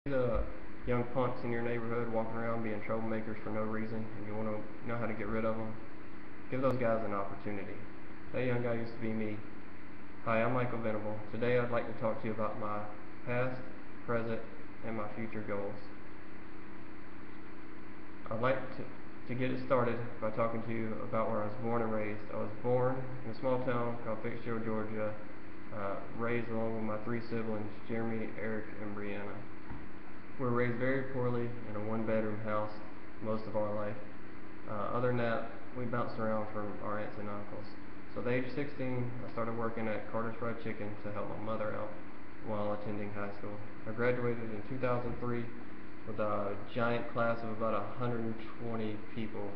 The young punks in your neighborhood walking around being troublemakers for no reason, and you want to know how to get rid of them, give those guys an opportunity. That young guy used to be me. Hi, I'm Michael Venable. Today I'd like to talk to you about my past, present, and my future goals. I'd like to get it started by talking to you about where I was born and raised. I was born in a small town called Fitzgerald, Georgia, raised along with my three siblings, Jeremy, Eric, and Brianna. We were raised very poorly in a one-bedroom house most of our life. Other than that, we bounced around from our aunts and uncles. So at the age of 16, I started working at Carter's Fried Chicken to help my mother out while attending high school. I graduated in 2003 with a giant class of about 120 people.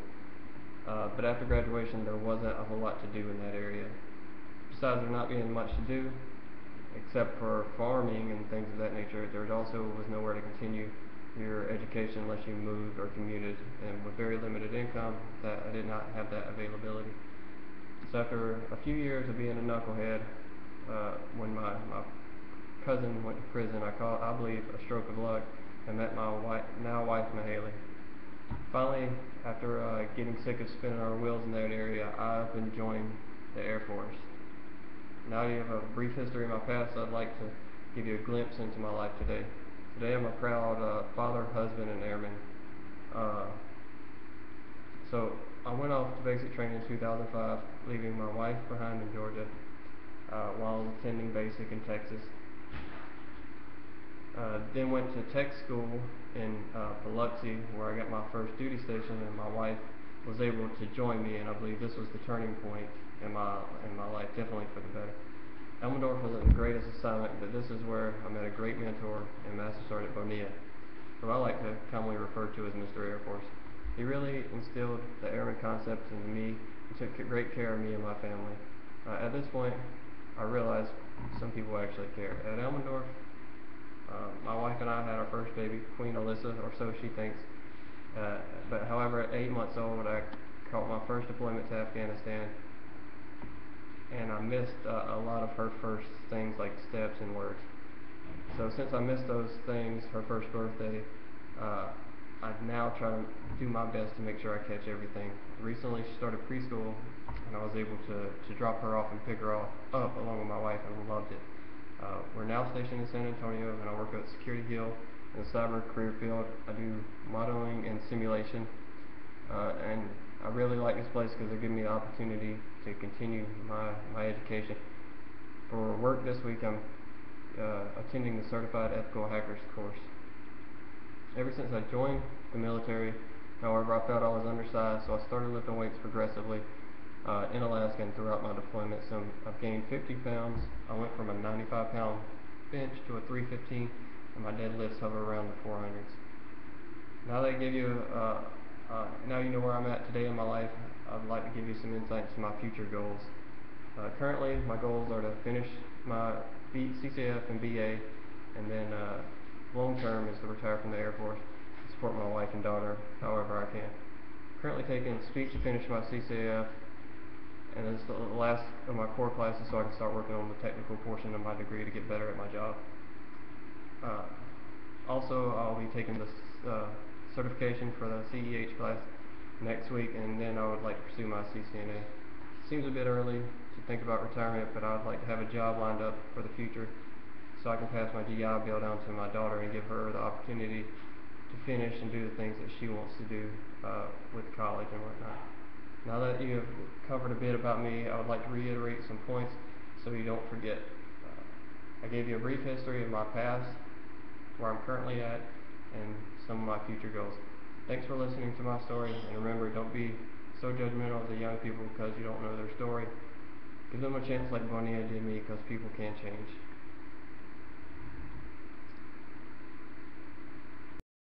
But after graduation, there wasn't a whole lot to do in that area. Besides there not being much to do, except for farming and things of that nature, there also was nowhere to continue your education unless you moved or commuted, and with very limited income, that I did not have that availability. So after a few years of being a knucklehead, when my cousin went to prison, I believe, a stroke of luck, and met my now wife, Mahaley. Finally, after getting sick of spinning our wheels in that area, I up and joined the Air Force. Now you have a brief history of my past. I'd like to give you a glimpse into my life today. Today I'm a proud father, husband, and airman. So I went off to basic training in 2005, leaving my wife behind in Georgia while attending basic in Texas. Then went to tech school in Biloxi, where I got my first duty station, and my wife was able to join me, and I believe this was the turning point in my life, definitely for the better. Elmendorf wasn't the greatest assignment, but this is where I met a great mentor in Master Sergeant Bonilla, who I like to commonly refer to as Mr. Air Force. He really instilled the airman concept into me and took great care of me and my family. At this point, I realized some people actually care. At Elmendorf, my wife and I had our first baby, Queen Alyssa, or so she thinks. But however, at 8 months old, I caught my first deployment to Afghanistan, and I missed a lot of her first things like steps and words. So since I missed those things, her first birthday, I now try to do my best to make sure I catch everything. Recently she started preschool, and I was able to drop her off and pick her up along with my wife, and loved it. We're now stationed in San Antonio, and I work at Security Hill in the cyber career field. I do modeling and simulation, and I really like this place because they're giving me the opportunity to continue my education. For work this week, I'm attending the Certified Ethical Hackers course. Ever since I joined the military, however, I felt I was undersized, so I started lifting weights progressively in Alaska and throughout my deployment. So I've gained 50 pounds. I went from a 95-pound bench to a 315, and my deadlifts hover around the 400s. Now that I give you, now you know where I'm at today in my life, I'd like to give you some insight into my future goals. Currently, my goals are to finish my CCF and BA, and then long term is to retire from the Air Force and support my wife and daughter however I can. Currently taking speech to finish my CCF, and this is the last of my core classes so I can start working on the technical portion of my degree to get better at my job. Also, I'll be taking the certification for the CEH class next week, and then I would like to pursue my CCNA. Seems a bit early to think about retirement, but I'd like to have a job lined up for the future so I can pass my GI Bill down to my daughter and give her the opportunity to finish and do the things that she wants to do with college and whatnot. Now that you have covered a bit about me, I would like to reiterate some points so you don't forget. I gave you a brief history of my past, where I'm currently at, and some of my future goals. Thanks for listening to my story, and remember, don't be so judgmental of the young people because you don't know their story. Give them a chance like Bonilla did me, because people can change.